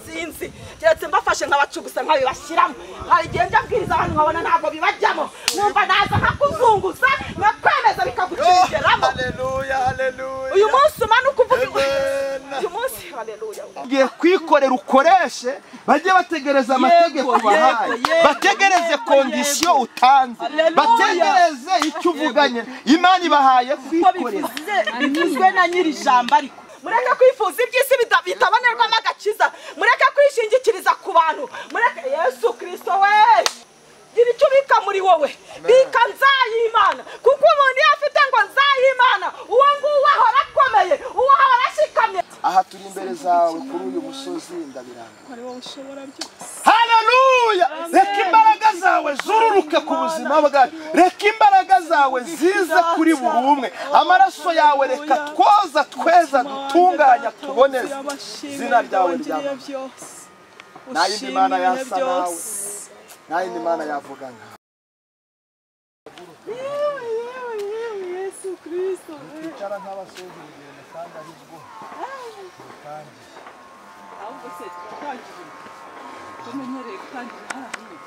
sinzi keretse mbafashe nk'abacugusa nkabibashyiramo hari igihe njya bwiriza abantu nkabona ntabwo bibajyamo numva naza nkakuzunguza nkakwemeza bikagucengeramo. Haleluya, haleluya. uyu munsi umanuka uvuga uyu munsi haleluya ugiye kwikorera ukoreshe bajye bategereza amategeko bahaye bategereze kondisiyo utanze bategereze icyo uvuganye Imana ibahaye kwikorera bivuzwe na nyiri ijambo ariko mureke kwifuza iby'isi bitabonerwamo agakiza mureke kwishingikiriza ku bantu mureke Yesu Kristo we gira icyo ubika muri wowe bika nzayimana kuko umuntu iyo afite ngo nzayimana uwo nguwo ahora akomeye uwo ahora ashikamye. aha turi imbere zawe kuri uyu musozi ndabiranga ari wowe ushobora byose. haleluya reka imbaraga zawe zururuke ku buzima bwacu reka imbaraga zawe zize kuri buri umwe amaraso yawe reka twoza tweza dutunganya tuboneze izina ryawe ryamamaye nta yindi mana yasa nawe nta yindi mana yavuga nkawe. Yesu Kristo twicara nk'abasozi urugendo kandi ahubwo ahubwo se twatangiye tumenyereye gutangira harahiye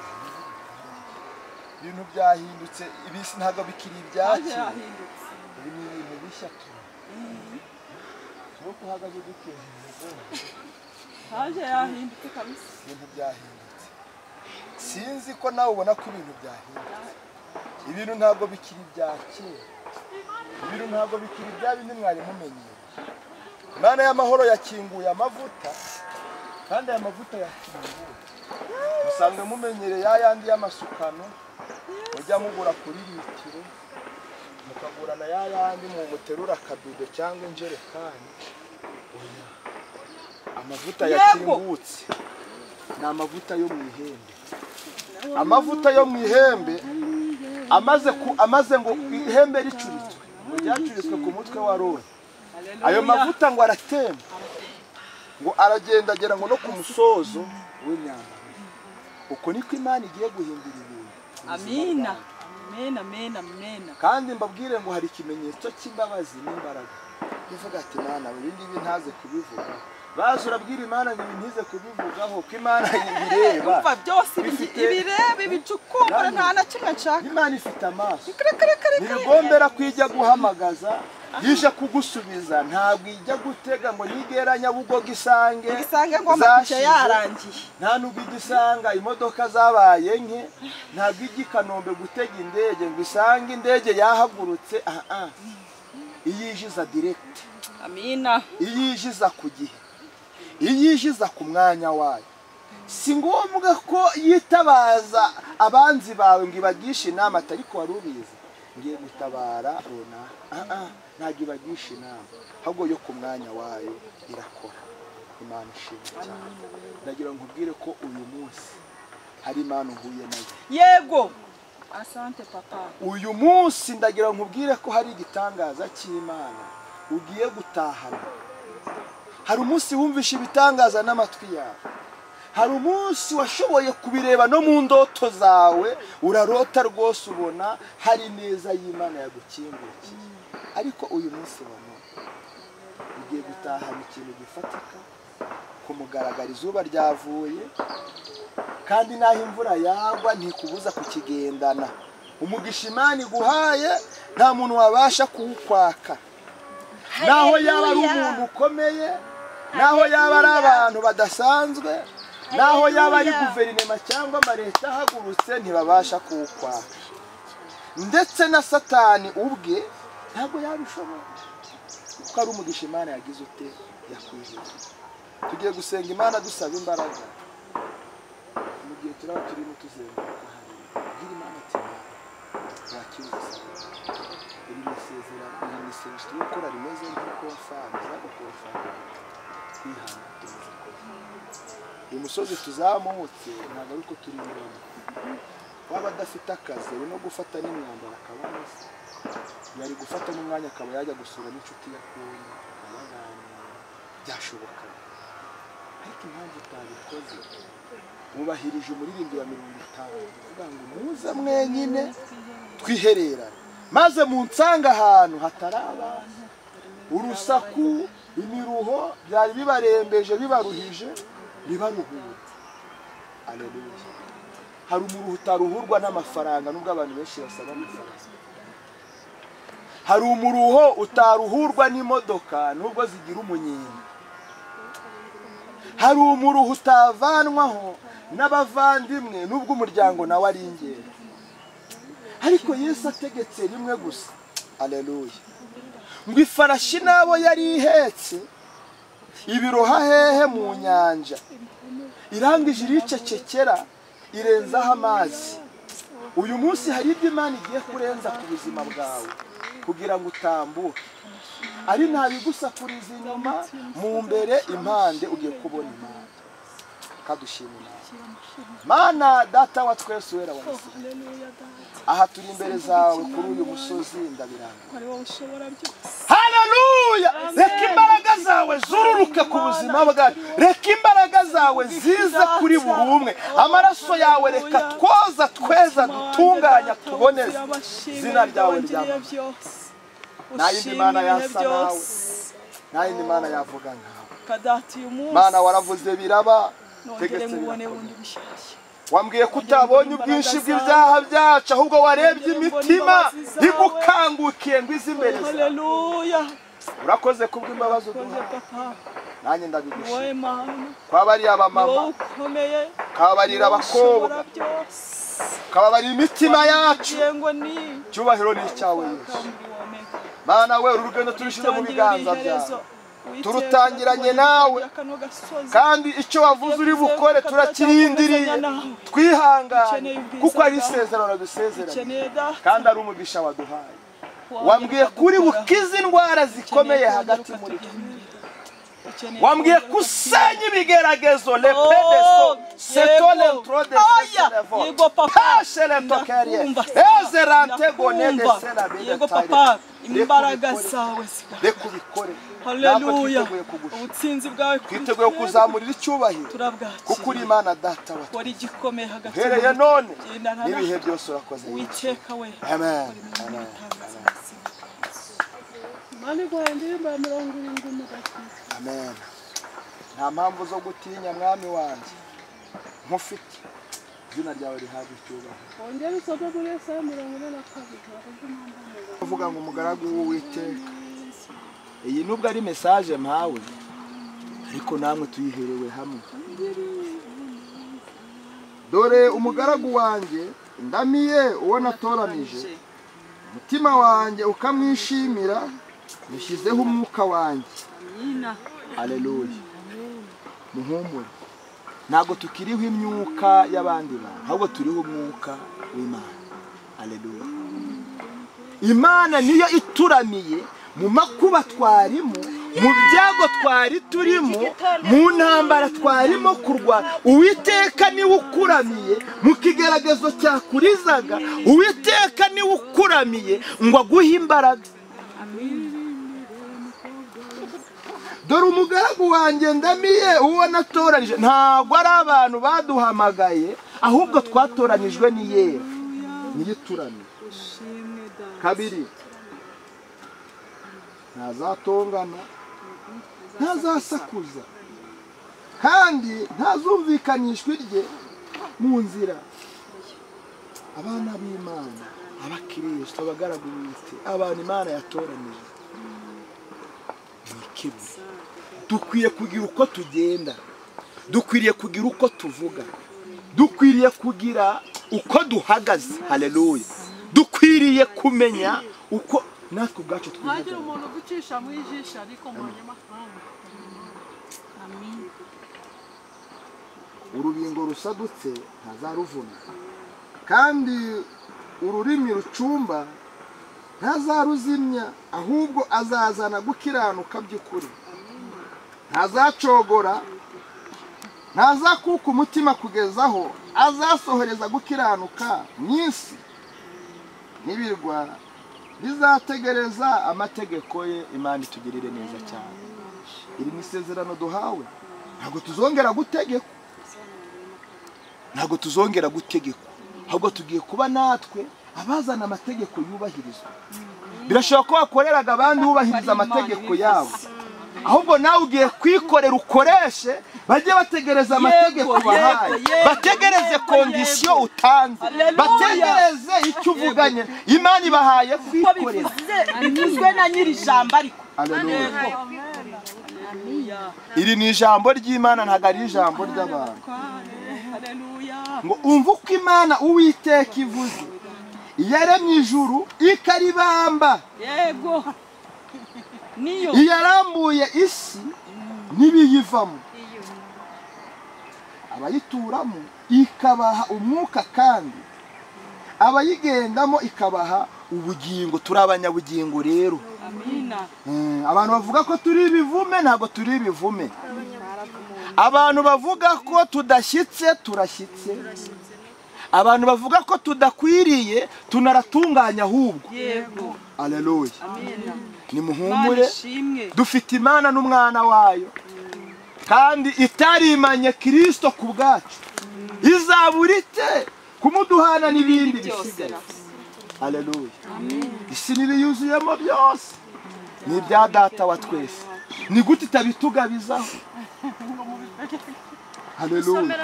ibintu byahindutse ibisi ntabwo bikiri ibyaki ibi ni ibintu bishya tu nuko uhagaze dukeneye haje yahindutse kabisa ibintu byahindutse sinzi ko nawe ubona ko ibintu byahindutse ibintu ntabwo bikiri ibyaki ibintu ntabwo bikiri bya bindi mwari mumenyeye Imana y'amahoro yakinguye amavuta kandi aya mavuta yakinguye musanzwe mumenyereye yayandi y'amasukano mujya mugura kuri litiro mukagura na yayandi mu muterura akabido cyangwa injerekani amavuta yakingutse ni amavuta yo mu ihembe amavuta yo mu ihembe amaze ngo ihembe ricuritswe ryacuritswe ku mutwe wa Aroni ayo mavuta ngo aratemba ngo aragenda agera ngo no ku musozo w'imyambaro uko niko Imana igiye guhindura ibintu. Amina amena amena amena kandi mbabwire ngo hari ikimenyetso cy'imbabazi n'imbaraga bivuga ati Imana ibindi ntaze kubivuga baje urabwira Imana ngo ntize kubivugaho ko Imana ibireba umva byose ibireba ibicukumbura nta na kimwe nshaka. Imana ifite amaso ntibigombera kwijya guhamagaza yije kugusubiza ntabwo ijya gutega ngo nigera Nyabugogo isange ngo amatike yarangiye nta nubwo igisanga imodoka zabaye nke ntabwo ijya i Kanombe gutega indege ngo isange indege yahagurutse iyijiza direct. Amina iyijiza ku gihe iyijiza ku mwanya wayo si ngombwa ko yitabaza abanzi bawe ngo ibagishe inama ariko wari ubizi ngiye gutabara runaka ntabwo ibagisha inama ahubwo yo ku mwanya wayo irakora. Imana ishimwe cyane ndagira ngo nkubwire ko uyu munsi hari Imana uhuye nayo. Yego asante papa. Uyu munsi ndagira ngo nkubwire ko hari igitangaza cy'Imana ugiye gutahana. Hari umunsi wumvisha ibitangaza n'amatwi yawe. Hari umunsi washoboye kubireba no mu ndoto zawe urarota rwose ubona hari neza y'Imana yagukingukiye. Ariko uyu munsi wano ugiye gutahana ikintu gifatika kumugaragara izuba ryavuye kandi naho imvura yagwa ntikubuza kukigendana. Umugisha Imana iguhaye nta muntu wabasha kuwukwaka. Naho yaba ari umuntu ukomeye, naho yaba ari abantu badasanzwe, naho yaba ari guverinoma cyangwa amaleta ahagurutse ntibabasha kuwukwaka. Ndetse na Satani ubwe ntabwo yabishobora kuko ari umugisha Imana yagize ute yakwijeje. Tugiye gusenga Imana dusaba imbaraga mu gihe turaba turimo tuzenguruka hariya Imana ati yakiriza iri mesezera iri meseje tukora rimeze nk'uko wafanze ukofana kwihana uyu musozi tuzamutse ntabwo ariko turi inyuma waba adafite akazi no gufata n'imyambaro akaboneza yari gufata n'umwanya akaba yajya gusura n'inshuti yakuye byashoboka. Ariko impamvu utabikoze mubahirije umuririmbyi wa 50 uvuga ngo muze mwenyine twihererane maze munsanga ahantu hatari abantu urusaku imiruho byari bibarembeje bibaruhije bibaruhura. Aleluya. Hari umuruho utaruhurwa n'amafaranga nubwo abantu benshi basaba amafaranga. Hari umuruho utaruhurwa n'imodoka nubwo zigira umunyenga. Hari umuruho utavanwaho n'abavandimwe nubwo umuryango nawe ari ingero. Ariko Yesu ategetse rimwe gusa. Aleluya. Ngo ifarashi nabo yari ihetse ibiroha hehe mu nyanja, irangije iricecekera irenzaho amazi. Uyu munsi hari ibyo Imana igiye kurenza ku buzima bwawe kugira ngo utambuke. Ari ntabigusakuriza inyuma, mu mbere impande ugiye kubona Imana. Kadushimira Mana data wa twese wera wa Isirayeli. Aha turi imbere zawe kuri uyu musozi ndabiranga. Haleluya. Reka imbaraga zawe zururuke ku buzima bwacu. Reka imbaraga zawe ziza kuri buri umwe. Amaraso yawe reka twoza tweza dutunganya tuboneze. Izina ryawe ryamamaye. Nta yindi Mana yasa nawe, nta yindi Mana yavuga nkawe. Mana waravuze biraba, tegetse biraba. Wambwiye ko utabonye ubwinshi bw'ibyaha byacu ahubwo warebye imitima igukangukiye ngo izi imbere zawe. Haleluya. Urakoze kubw'imbabazi uduha. Nanjye ndabigushima. Kwabarira abamama, kabarira abakobwa, kabarira imitima yacu. Cyubahiro ni icyawe Yesu. Mana we urugendo turushize mu biganza byawe. Turutangiranye nawe kandi icyo wavuze uri bukore turakirindiriye twihangane kuko ari isezerano dusezeranye kandi ari umugisha waduhaye. Wambwiye kuri bukize indwara zikomeye hagati muri twe. Wambwiye kusenya ibigeragezo lepedeso setole trode yego papa shele tokerie ezerante gonede sela yego papa imbaraga zawe rekubikore. Haleluya. Ubutsinzi bwawe twiteguye kuzamurira icyubahiro kuko uri Imana data wa wari gikomeye hagati hereye none n'ibihe byose urakoze. Witeka we. Amen. Mani gwandimba 70 Amen. Nta mpamvu zo gutinya mwami wanjye nkufite. Izina ryawe rihabwe icyubahiro. Ongera usobe muri Yesaya 42. Uvuga ngo umugaragu w'Uwiteka. Iyi nubwo ari message mpawe ariko namwe tuyiherewe hamwe. Dore umugaragu wanjye ndamiye uwo natoranije, mutima wanjye ukamwishimira, nishyizeho umwuka wanjye. Amina. Haleluya. Muhumure. Ntago tukiriho imyuka y'abandi bantu, ahubwo turiho umwuka w'Imana. Haleluya. Imana niyo ituramiye mu makuba twarimo, mu byago twari turimo, mu ntambara twarimo kurwa. Uwiteka niwe ukuramiye mu kigaragazo cyakurizaga. Uwiteka niwe ukuramiye ngo aguhe imbaraga. Dore umugaragu wanjye ndamiye uwo natoranije. Ntabwo ari abantu baduhamagaye ahubwo twatoranijwe ni Yera niyo ituramiye. Kabiri, ntazatongana, ntazasakuza kandi ntazumvikanishwa irye mu nzira. Abana b'Imana, abakristo, abagaragu b'Imana, abantu Imana yatoranije nikiburi. Dukwiye kugira uko tugenda, dukwiriye kugira uko tuvuga, dukwiriye kugira uko duhagaze. Haleluya. Dukwiriye kumenya uko natwe ubwacu twihagaze. Hagira umuntu gucisha mu ijisho ariko mu nyamahanga. Amen. Urubingo rusadutse ntazaruvuna kandi ururimi rucumba ntazaruzimya, ahubwo azazana gukiranuka by'ukuri. Ntazacogora, ntazakuka umutima kugezaho azasohoreza gukiranuka mw'isi. Nibirwa bizategereza amategeko ye. Imana itugirire neza cyane. Iri ni isezerano duhawe. Ntabwo tuzongera gutegekwa, ntabwo tuzongera gutegekwa, ahubwo tugiye kuba natwe abazana amategeko yubahirizwa. birashoboka ko wakoreraga abandi wubahiriza amategeko yabo, ahubwo nawe ugiye kwikorera ukoreshe, bajye bategereza amategeko bahaye, bategereze kondisiyo utanze, bategereze icyo uvuganye. Imana ibahaye kwikorera. Bivuzwe na nyiri ijambo ariko. Iri ni ijambo ry'Imana, ntabwo ari ijambo ry'abantu. Ngo umve uko Imana Uwiteka ivuze, yaremye ijuru ikaribamba, yego niyo yarambuye isi n'ibiyivamo, abayituramo ikabaha umwuka, kandi abayigendamo ikabaha ubugingo. Turi abanyabugingo rero. Abantu bavuga ko turi ibivume, ntabwo turi ibivume. Abantu bavuga ko tudashyitse, turashyitse. Abantu bavuga ko tudakwiriye, tunaratunganya ahubwo. Haleluya. Nimuhumure, dufite Imana n'umwana wayo, kandi itarimanye Kristo ku bwacu. Izaburite kumuduhana n'ibindi bisigaye. Haleluya. Isi n'ibiyuzuyemo byose ni ibya Data wa twese. Ni gute itabitugabizaho? Haleluya.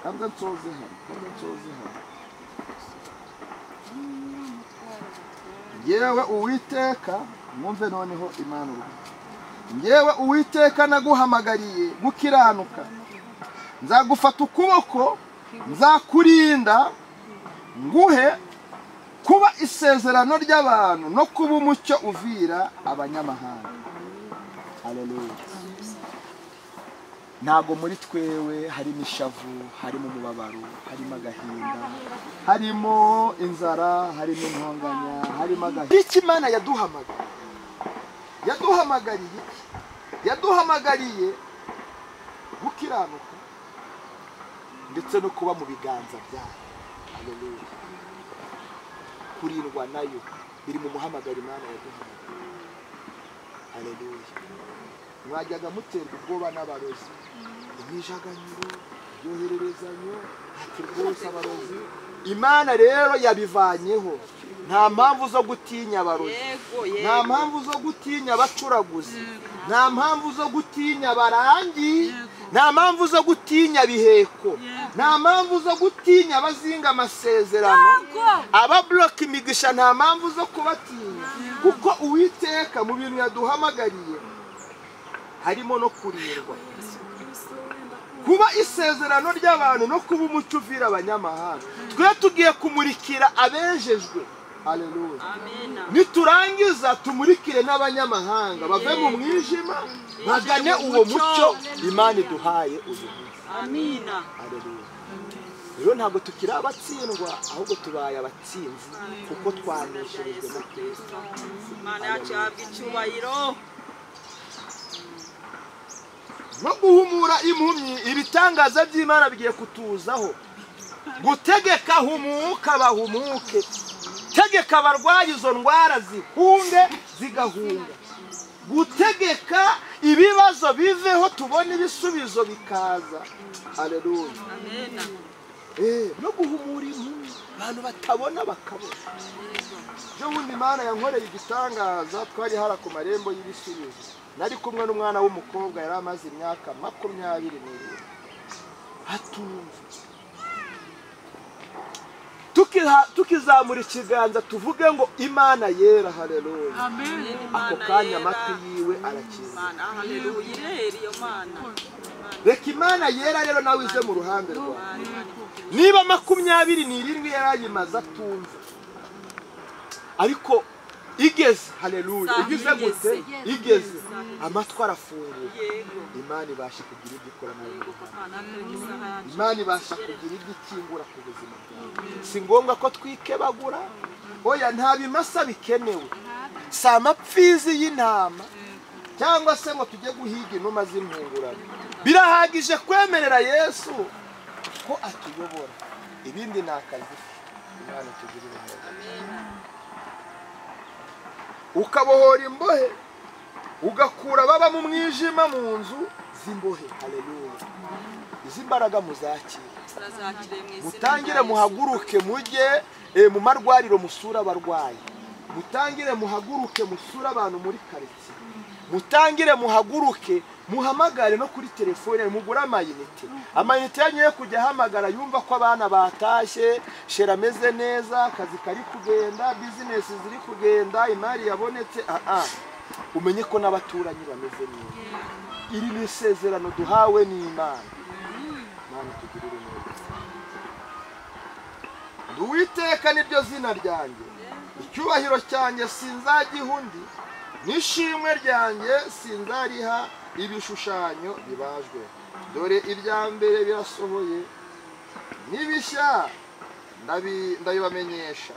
Kabza nsoze hano. Yewe Uwiteka, mwumve noneho Imana ubu. Yewe Uwiteka, naguhamagariye gukiranuka, nzagufata ukuboko, nzakurinda, nguhe kuba isezerano ry'abantu no kuba umucyo uvira abanyamahanga. Haleluya. Ntago muri twewe harimo ishavu, harimo umubabaro, harimo agahinda, harimo inzara, harimo intonganya, harimo agahinda. Iki Imana yaduhamagariye gukiranuka ndetse no kuba mu biganza byayo. Haleluya. Kurindwa nayo biri mu muhamagaro Imana yaduhamagariye. Haleluya. Mwajyaga muterwa ubwoba n'abarozi, imijaganyiro, yohererezanyo, ati rwose abarozi. Imana rero yabivanyeho. Nta mpamvu zo gutinya abarozi, nta mpamvu zo gutinya abacuraguzi, nta mpamvu zo gutinya abarangi, nta mpamvu zo gutinya biheko, nta mpamvu zo gutinya abazinga amasezerano, ababloka imigisha, nta mpamvu zo kubatinya, kuko Uwiteka mu bintu yaduhamagariye harimo no kurindwa, kuba isezerano ry'abantu no kuba umucyo uvira abanyamahanga. Twe tugiye kumurikira abejejwe. Haleluya. Niturangiza tumurikire n'abanyamahanga bave mu mwijima, bagane uwo mucyo Imana iduhaye uyu munsi. Amina. Haleluya. Rero ntabwo tukiri abatsindwa, ahubwo tubaye abatsinzi kuko twanesherejwe na Kristo. Imana yacu yahabwa icyubahiro. No guhumura impumyi, ibitangaza by'Imana bigiye kutuzaho. Gutegeka humuka bahumuke, gutegeka abarwayi izo ndwara zihunge zigahunga, gutegeka ibibazo biveho tubone ibisubizo bikaza. Haleluya. Amena. No guhumura impumyi, abantu batabona bakabona. Byo wundi Imana yankoreye igitangaza, twari hara ku marembo y'ibisubizo. Nari kumwe n'umwana w'umukobwa yari amaze imyaka 22 atumva. Tukizamura ikiganza tuvuge ngo Imana yera. Haleluya. Amen. Ako kanya amatwi yiwe arakiza. Haleluya. Iyo Mana. Reka Imana yera rero nawe ize mu ruhande rwawe. Niba 27 yarayimaza atumva, ariko igeze. Haleluya. Igeze gute? Igeze amatwi arafunguye. Imana ibasha kugira ibyo ikora mu Imana. Imana ibasha kugira ibyo ikingura ku buzima bwawe. Si ngombwa ko twikebagura, oya, nta bimasa bikenewe, si amapfizi y'intama cyangwa se ngo tujye guhiga inuma z'intungurano. Birahagije kwemerera Yesu ko atuyobora, ibindi ni akazi. Imana tugirire neza. Ukabohora imbohe, ugakura baba mu mwijima mu nzu z'imbohe. Haleluya. Izi mbaraga muzakire, mutangire muhaguruke mujye mu marwariro musura abarwayi, mutangire muhaguruke musura abantu muri karitsiye, mutangire muhaguruke muhamagare no kuri telefone mugura amayinite yanyu kujya ahamagara yumva ko abana batashye, shera ameze neza, akazi kari kugenda, bizinesi ziri kugenda, imari yabonetse. Umenye ko n'abaturanyi bameze neza. Iri ni isezerano duhawe n'Imana. Mana tugirire neza. Uwiteka niryo zina ryanjye, icyubahiro cyanjye sinzagihundi, n'ishimwe ryanjye sinzariha ibishushanyo bibajwe. Dore ibya mbere birasohoye, n'ibishya ndabibamenyesha,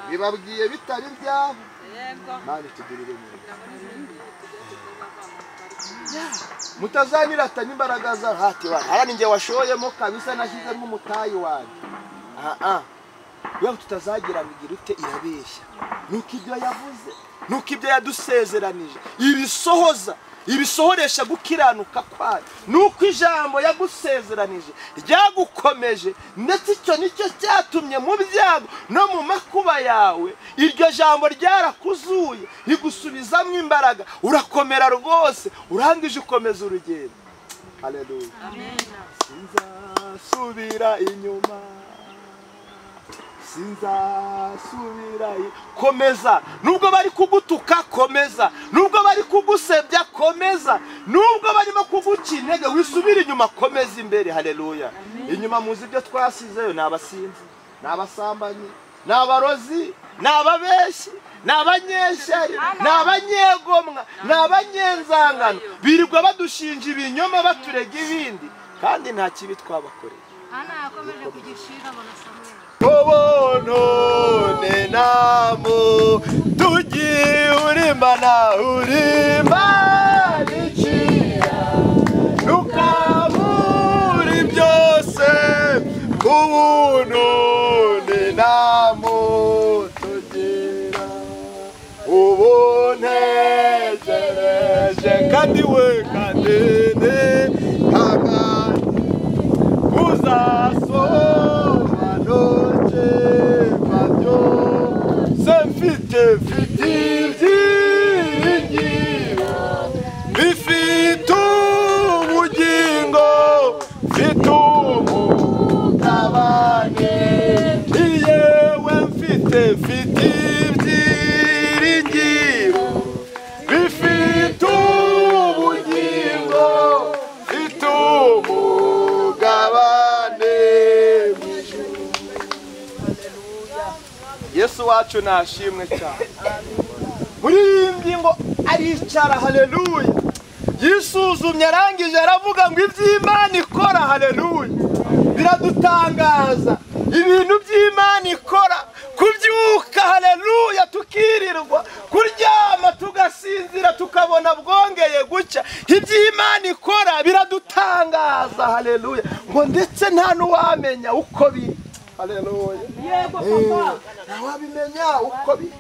bibabwiye bitari byabo. Mana tugirire neza. Mutazanirata n'imbaraga za hati wa harani nge washoyemo kabisa nashyizemo umutayi wanjye. Wewe tutazagira bigira ute irabeshya. Nuko ibyo yavuze, nuko ibyo yadusezeranije ibisohoresha gukiranuka kwayo. Nuko ijambo yagusezeranije ryagukomeje, ndetse icyo nicyo cyatumye mu byago no mu makuba yawe iryo jambo ryarakuzuye rigusubizamo imbaraga, urakomera rwose, urangije ukomeza urugendo. Haleluya. Amen. Sinzasubira inyuma, sinzasubirayo. Komeza, nubwo bari kugutuka komeza, nubwo bari kugusebya komeza, nubwo barimo kuguca intege wisubira inyuma, komeza imbere. Haleluya. Inyuma muzi ibyo twasizeyo, ni abasinzi, ni abasambanyi, ni abarozi, ni ababeshyi, ni abanyeshyari, ni abanyegomwa, ni abanyenzangano, birirwa badushinja ibinyoma baturega ibindi, kandi nta kibi twabakoreye. Yakomeje kugishira bona Samuel. None namu tugiurimana urimanichira, nukamuri byose kubunone namu tugira, ubonezereje kandi we kandene kanga uzaso mfite ibyiringiro, bifite ubugingo, mfite umugabane. Yewe mfite ibyiringiro, bifite ubugingo, mfite umugabane. Yesu wacu nashimwe cyane. Muri iyi ngingo aricara. Haleluya. Yisuzumye arangije aravuga ngo iby'Imana ikora. Haleluya. Biradutangaza ibintu by'Imana ikora, kubyuka. Haleluya. Tukirirwa, kuryama, tugasinzira, tukabona bwongeye gucya. Iby'Imana ikora biradutangaza. Haleluya. Ngo ndetse nta n'uwamenya uko biri. Haleluya. Yego papa. Nawabimenya uko biri.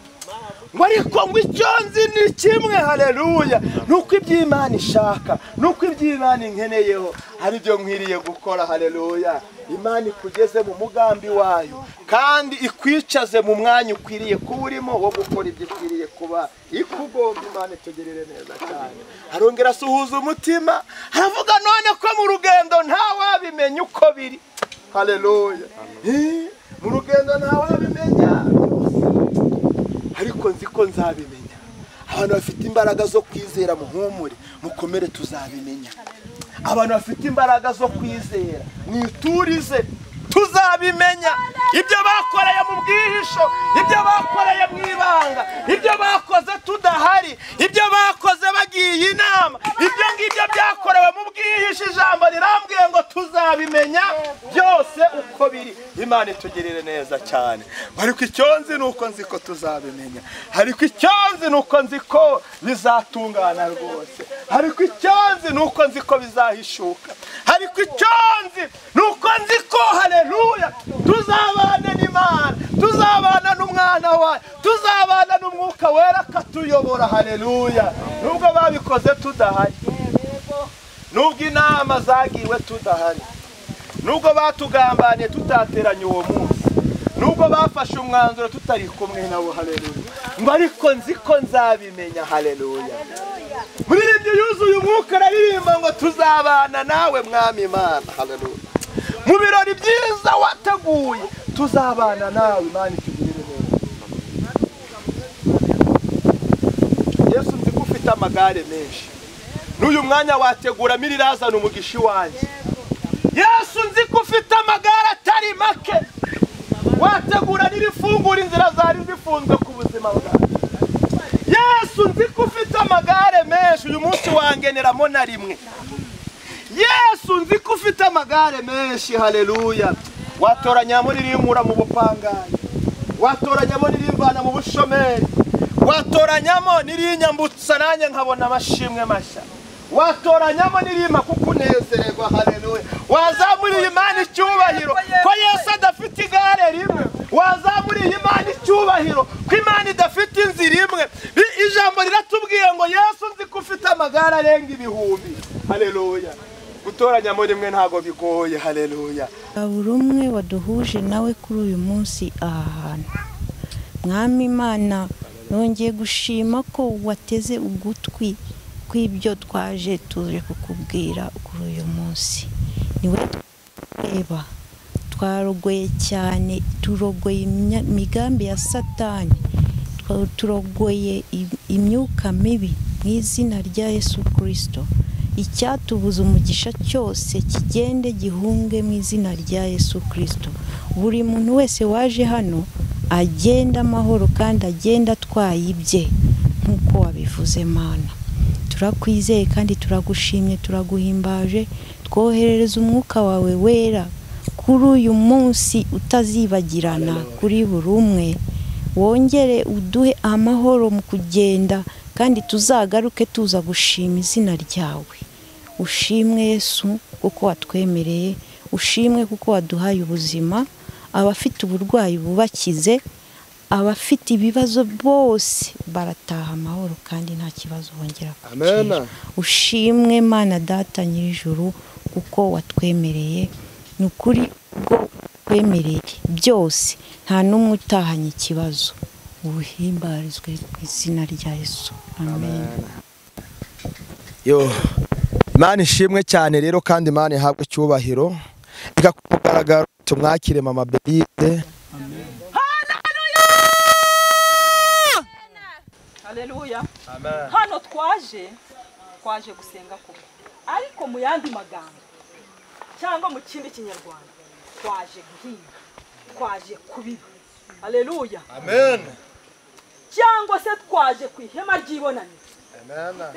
Ngo ariko ngo icyo nzi ni kimwe. Haleluya. Nuko iby'Imana ishaka, nuko iby'Imana inkeneyeho ari byo nkwiriye gukora. Haleluya. Imana ikugeze mu mugambi wayo, kandi ikwicaze mu mwanya ukwiriye kuba urimo wo gukora ibyo ikwiriye kuba ikugomba. Imana itugerere neza cyane. Arongera asuhuza umutima, aravuga none ko mu rugendo ntawabimenya uko biri. Haleluya. Mu rugendo ntawabimenya, ariko nzi ko nzabimenya. Abantu bafite imbaraga zo kwizera muhumure, mukomere, tuzabimenya. Abantu bafite imbaraga zo kwizera mwiturize, tuzabimenya. Ibyo bakoreye mu bwihisho, ibyo bakoreye mu ibanga, ibyo bakoze tudahari, ibyo bakoze bagiye inama, ibyo ngibyo byakorewe mu bwihisho, ijambo rirambwiye ngo tuzabimenya byose uko biri. Imana itugirire neza cyane. Ariko icyo nzi nuko nzi ko tuzabimenya, ariko icyo nzi nuko nzi ko bizatungana rwose, ariko icyo nzi nuko nzi ko bizahishuka, ariko icyo nzi nuko nzi ko haleluya tuzabana n'Imana, tuzabana n'umwana wayo, tuzabana n'umwuka wera akatuyobora. Haleluya. Nubwo babikoze tudahari, nubwo inama zagiwe tudahari, nubwo batugambaniye tutateranye uwo munsi, nubwo bafashe umwanzuro tutari kumwe nabo haleluya ngo ariko nzi ko nzabimenya haleluya muririmbyi yuzuye umwuka aririmba ngo tuzabana nawe mwami Imana haleluya mu birori byiza wateguye tuzabana nawe Imana itugirire neza Yesu nzi ko ufite amagare menshi n'uyu mwanya wategura mirirazana umugisha wanjye Yesu nzi ko ufite amagare atari make wategura n'irifungura inzira zari zifunzwe ku buzima bwawe Yesu nzi ko ufite amagare menshi uyu munsi wangeneramo na rimwe Yesu nzi ko ufite amagare menshi haleluya watoranyamo n'irimura mu bupangayi watoranyamo n'irimvana mu bushomeri watoranyamo n'irinyambutsa nanjye nkabona amashimwe mashya watoranyamo n'irima kukunezererwa haleluya wazamuriye Imana icyubahiro ko Yesu adafite igare rimwe wazamuriye Imana icyubahiro ko Imana idafite inzira imwe ijambo riratubwiye ngo Yesu nzi ko ufite amagare arenga ibihumbi haleluya gutoranyamo rimwe ntago bigoye haleluya buri umwe waduhuje nawe kuri uyu munsi aha hantu mwami Imana nongeye gushima ko wateze ugutwi kw'ibyo twaje tuje kukubwira kuri uyu munsi niwe tweba twarogoye cyane turogoye imigambi ya Satani turogoye imyuka mibi mu izina rya Yesu Kristo icyatubuza umugisha cyose kigende gihunge mu izina rya Yesu Kristo buri muntu wese waje hano agenda amahoro kandi agenda twayibye nkuko wabivuze Mana turakwizeye kandi turagushimye turaguhimbaje twoherereza umwuka wawe wera kuri uyu munsi utazibagirana kuri buri umwe wongere uduhe amahoro mu kugenda kandi tuzagaruke tuza gushima izina ryawe ushimwe Yesu kuko watwemereye ushimwe kuko waduhaye ubuzima abafite uburwayi bubakize abafite ibibazo bose barataha amahoro kandi nta kibazo bongera kugira ushimwe Mana data nyir'ijuru kuko watwemereye nukuri bwo twemereye byose nta numwe utahanye ikibazo ubuhimbarizwe mu izina rya Yesu amen yo Imana ishimwe cyane rero kandi Imana ihabwe cyubahiro ikakugaragara tumwakire mama Belise haleluya hano twaje gusenga ko ariko mu yandi magambo cyangwa mu kindi kinyarwanda twaje guhinga twaje kubiba haleluya amen cyangwa se twaje ku ihema ry'ibonaniro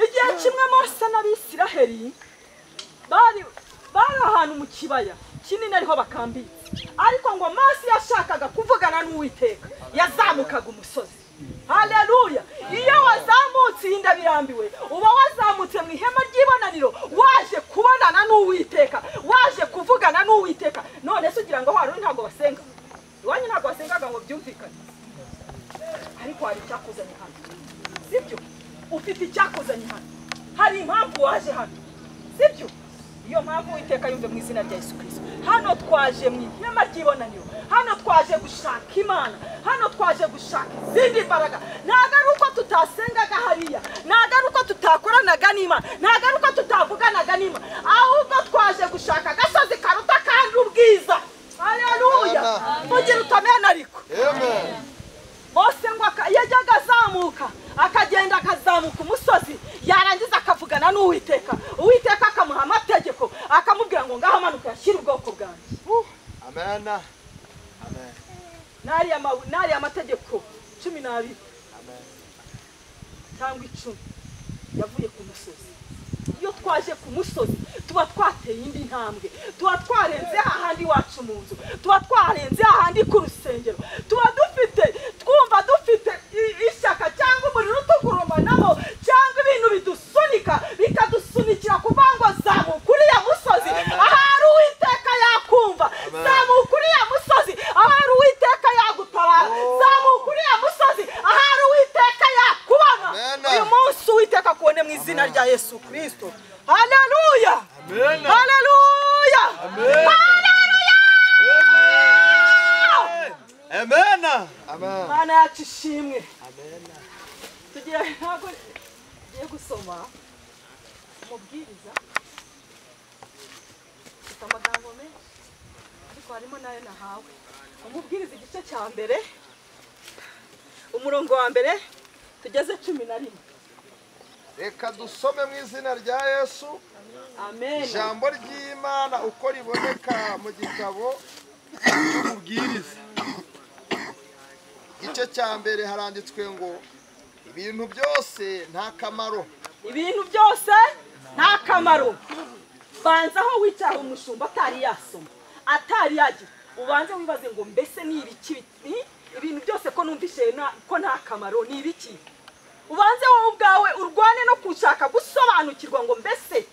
igihe kimwe Mose n'Abisiraheli bari ahantu mu kibaya kinini ariho bakambitse ariko ngo Mose yashakaga kuvugana n'Uwiteka yazamukaga umusozi haleluya iyo wazamutse inda birambiwe uba wazamutse mu ihema ry'ibonaniro waje kubonana n'Uwiteka waje kuvugana n'Uwiteka none se ugira ngo hari ntago basenga iwanyu ntago basengaga ngo byumvikane ariko hari icyakuzanye hano sibyo ufite icyakuzanye hano hari impamvu waje hano sibyo iyo mpamvu Uwiteka yumve mu izina rya Yesu Kristo hano twaje mu ihema ry'ibonaniro hano twaje gushaka Imana hano twaje gushaka izindi mbaraga ntago ari uko tutasengaga hariya ntago ari uko tutakoranaga n'Imana ntago ari uko tutavuganaga n'Imana ahubwo twaje gushaka agasozi karuta kandi ubwiza haleluya mugira utamena ariko amen Mose ngo yajyaga azamuka akagenda akazamuka umusozi yarangiza akavugana n'Uwiteka Uwiteka akamuha amategeko akamubwira ngo ngaho amanuka yashyira ubwoko bwanjye amen amen nari amategeko 12 amen cyangwa 10 yavuye ku musozi iyo twaje ku musozi tuba twateye indi ntambwe tuba twarenze ahandi wacu mu nzu tuba twarenze ahandi ku rusengero tuba twumva dufite ishyaka cyangwa umuriro utugurumanamo cyangwa ibintu bidusunika bikadusunikira kuva ngo zamuka uriya musozi ahari Uwiteka yakumva zamuka uriya musozi ahari Uwiteka yagutabara zamuka uriya musozi ahari Uwiteka yakubona uyu munsi Uwiteka kubone mu izina rya Yesu Kristo haleluya haleluya haleluya ashimwe tugiye ntabwo tugiye gusoma umubwiriza ufite amagambo menshi ariko harimo nayo nahawe umubwiriza igice cya mbere umurongo wa mbere tugeze 11. reka dusome mu izina rya Yesu. Amen. Ijambo ry'Imana uko riboneka mu gitabo cy'umubwiriza igice cya mbere haranditswe ngo ibintu byose nta kamaro. Ibintu byose nta kamaro. Banza aho wicara umushumba atari yasoma atari yagira ubanze wibaze ngo mbese ni ibiki ibintu byose ko numvishe ko nta kamaro ni ibiki. Ubanze wowe ubwawe urwane no kushaka gusobanukirwa ngo mbese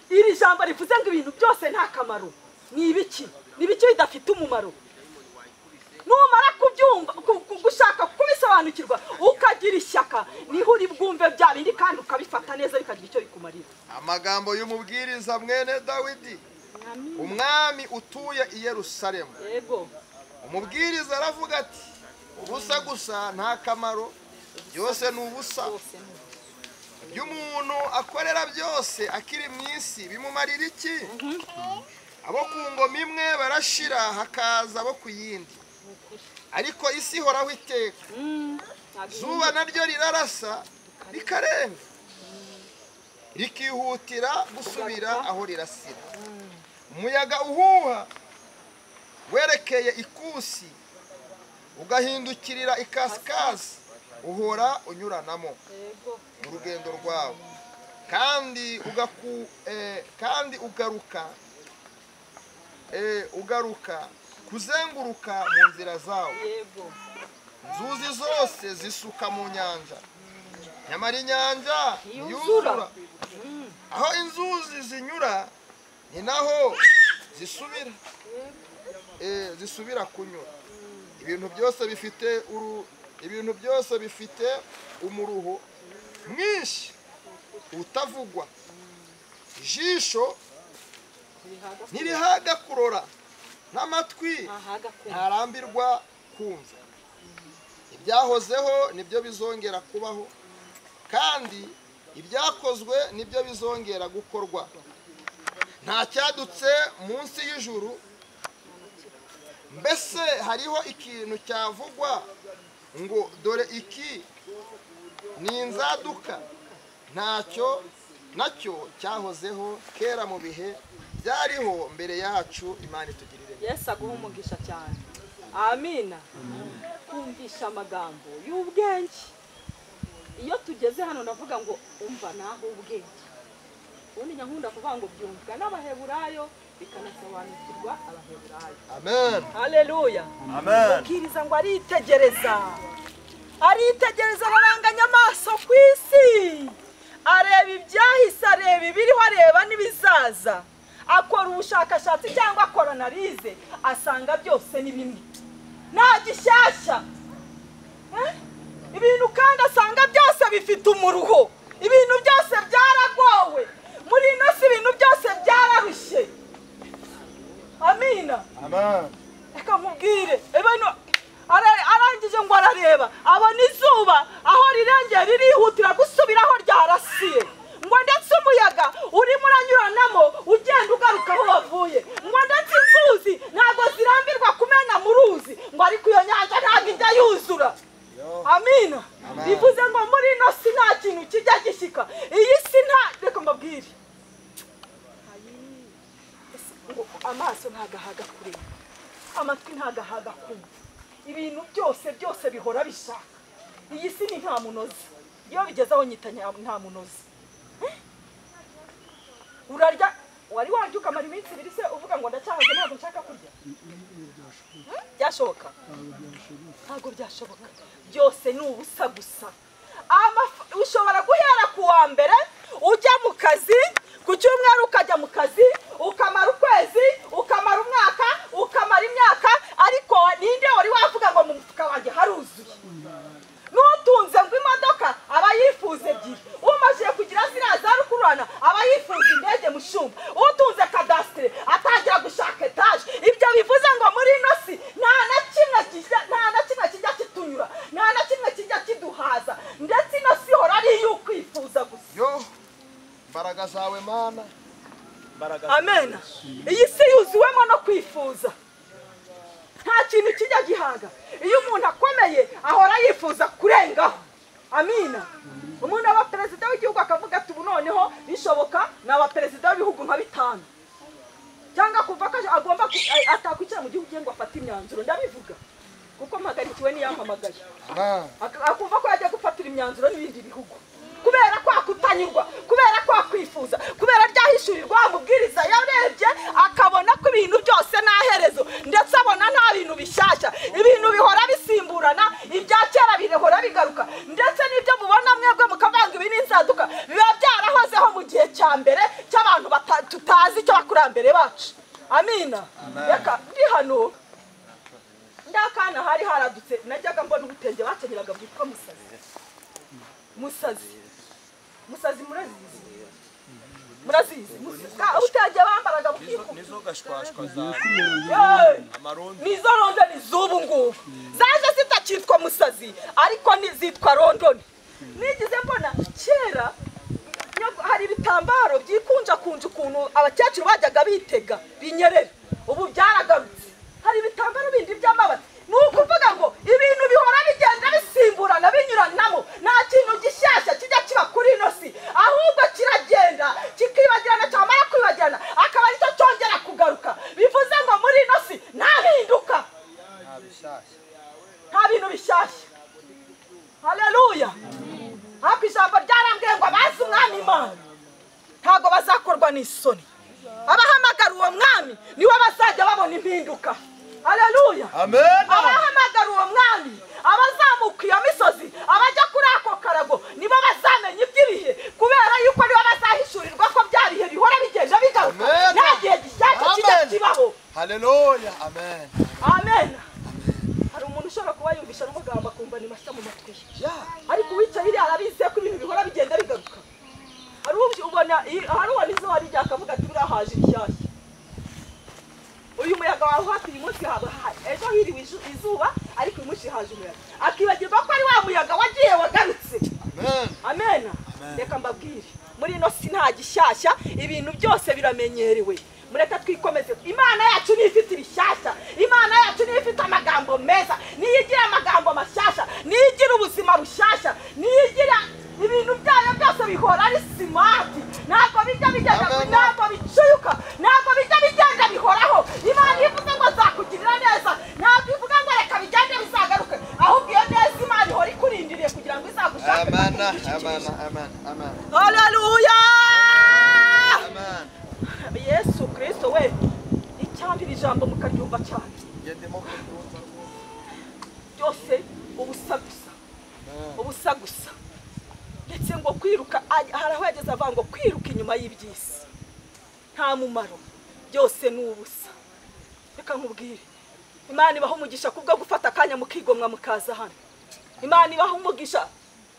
iri jambo rivuze ngo ibintu byose nta kamaro ni ibiki bidafite umumaro. Numara kubyumva gushaka kubisobanukirwa ukagira ishyaka niho uri bwumve bya bindi kandi ukabifata neza bikagira icyo bikumarira. Amagambo y'umubwiriza mwene Dawidi umwami utuye i Yerusalemu. Yego. Umubwiriza aravuga ati ubusa gusa nta kamaro byose ni ubusa. Ibyo umuntu akorera byose akiri mu isi bimumarira iki? Abo ku ngoma imwe barashira hakaza abo ku yindi, ariko isi ihoraho iteka. Zuba naryo rirarasa rikarenga rikihutira gusubira aho rirasira. Umuyaga uhuha werekeye ikusi ugahindukirira ikasikazi uhora unyuranamo mu rugendo rwawe kandi ugaruka kuzenguruka mu nzira zawe. Inzuzi zose zisuka mu nyanja, nyamara inyanja yuzura. Aho inzuzi zinyura ni naho zisubira kunyura. Ibintu byose bifite umuruho mwinshi utavugwa. Ijisho ntirihaga kurora, n'amatwi ntarambirwa kumva. Ibyahozeho nibyo bizongera kubaho, kandi ibyakozwe nibyo bizongera gukorwa. Nta cyadutse munsi y'ijuru, mbese hariho ikintu cyavugwa ngo dore iki ni inzaduka? Nacyo cyahozeho kera mu bihe byariho mbere yacu. Imana itugirire. Yesu aguha umugisha cyane. Amina. Kumvisha amagambo y'ubwenge. Iyo tugeze hano navuga ngo umva naho ubwenge. Ubundi nyankunda kuvuga ngo byumvwa n'Abaheburayo bikanasobanukirwa Abaheburayo. Amen. Haleluya. Amen. Ubwiriza ngo aritegereza aranganya amaso ku isi, areba ibyahise, areba ibiriho, areba n'ibizaza. Akora ubushakashatsi cyangwa akora analize, asanga byose ni bimwe, nta gishyashya. Ibintu kandi asanga byose bifite umuruho. Ibintu byose byaragowe muri ino si, ibintu byose byararushye. Amina. Amen. Reka mubwire arangije ngo arareba abona izuba aho rirengeye ririhutira gusubira aho ryarasiye, ngo ndetse umuyaga urimo uranyuranamo ugenda ugaruka aho wavuye, ngo ndetse inzuzi ntabwo zirambirwa kumena mu ruzi, ngo ariko iyo nyanja ntabwo ijya yuzura. Amina. Bivuze ngo muri ino si nta kintu kijya gishyika. Iyi si reka mbabwire, amaso ntagahaga kureba, amatwi ntagahaga kumva. Ibintu byose bihora bishaka. Iyi si ni nta munozi. Iyo bigeze aho nyita nta munozi. Urarya wari warya ukamara iminsi ibiri se uvuga ngo ndacyahaze ntabwo nshaka kurya. Byashoboka? Ntabwo byashoboka. Byose ni ubusa gusa. Ushobora guhera ku wa mbere ujya mu kazi, ku cyumweru ukajya mu kazi, ukamara ukwezi, ukamara umwaka, ukamara imyaka, ariko ninde wari wavuga ngo mu mufuka wanjye haruzuye? N'utunze ngo imodoka aba yifuza ebyiri, umaze kugira ziriya za rukururana aba yifuza indege mushumba, utunze kadasitire atangira gushaka etaje. Ibyo bivuze ngo muri ino si nta na kimwe kijya kitunyura, nta na kimwe kijya yawe mana. amen. Iyi si yuzuwemo no kwifuza, nta kintu kijya gihaga. Iyo umuntu akomeye ahora yifuza kurengaho. Amina. Umuntu aba perezida w'igihugu akavuga ati ubu noneho bishoboka n'aba perezida w'ibihugu nka 5 cyangwa kuva ko agomba atakwicara mu gihugu ngo afate imyanzuro. Ndabivuga kuko mpagarikiwe niyampamagaye, akumva ko yajya gufatira imyanzuro n'ibindi bihugu kubera kwa kutanyurwa, kubera kwa kwifuza, kubera ryahishurirwa amubwiriza yarebye akabona ko ibintu byose naherezo, ndetse abona nta bintu bishyashya, ibintu bihora bisimburana, ibya kera birehora bigaruka, ndetse n'ibyo mubona mwebwe mukavanga ibi n'inzaduka biba byarahozeho mu gihe cya mbere cy'abantu tutazi icyo bakurambere bacu. Amina. Reka ndi hano ndakana hari haradutse, najyaga mbona ubutenge bakenyeraga bwitwa musazi murazizi utenge bambaraga bwitwa nizo gashwashwa za amarondo, nizo rondoni z'ubu ngubu zaje zitakitwa musazi ariko nizitwa rondoni. Nigize mbona kera hari ibitambaro byikunja ukuntu abakecuru bajyaga bitega binyerera, ubu byaragarutse hari ibitambaro bindi by'amabara. Ni ukuvuga ngo ibintu bihora bigenda bisimburana binyuranamo, nta kintu gishyashya kijya kiba kuri ino si, ahubwo kiragenda kikibagirana, cyamara kwibagirana akaba aricyo cyongera kugaruka. Bivuze ngo muri ino si nta hinduka, nta bintu bishyashya. Haleluya. Hapo ijambo ryarambwiye ngo abazi umwami Imana ntago bazakorwa n'isoni, abahamagara uwo mwami niwe bazajya babona impinduka. Haleluya. Amen. Abahamagara uwo mwami, abazamuka iyo misozi, abajya kuri ako karago nibo bazamenya iby'ibihe, kubera yuko nibo bazahishurirwa ko byarihe bihora bigenda bigaruka, nta gihe gishyashya kijya kibaho. Haleluya. Amen. Amen. Hari umuntu ushobora kuba yumvisha n'amagambo akumva ni mashya mu matwi ye, ariko uwicaye iri arabizi ko ibintu bihora bigenda bigaruka. Hari ubona izuba rijya akavuga ati birahaje ishyashya. Uyu muyaga wawe hafi uyu munsi haba ejo hiriwe izuba, ariko uyu munsi haje umuyaga, akibagirwa ko ari wa muyaga wagiye wagarutse. Amen. Reka mbabwire, muri ino si nta gishyashya, ibintu byose biramenyerewe. Mureka twikomeze. Imana yacu ni ifite ibishyashya, Imana yacu ni ifite amagambo meza, niyigira amagambo mashyashya, niyigira ubuzima bushyashya, niyigira ibintu byayo byose bihora ari simati, ntabwo bijya bigenda, ntabwo bicuyuka, ntabwo bijya bigenda bihoraho. Imana ivuze ngo zakugirira neza, ntabwo ivuga ngo reka bigende bizagaruke, ahubwo iyo neza Imana ihora ikurindiriye kugira ngo izagushake. Amen. Haleluya. Amen. Yesu Kristo we, icyambira ijambo mukaryumva cyane, byose ubusa gusa, ndetse ngo kwiruka, hari aho yageze avuga ngo kwiruka inyuma y'iby'isi nta mumaro, byose ni ubusa. Reka nkubwire, Imana ibaha umugisha kubwo gufata akanya mukigomwa mukaza hano. Imana ibaha umugisha.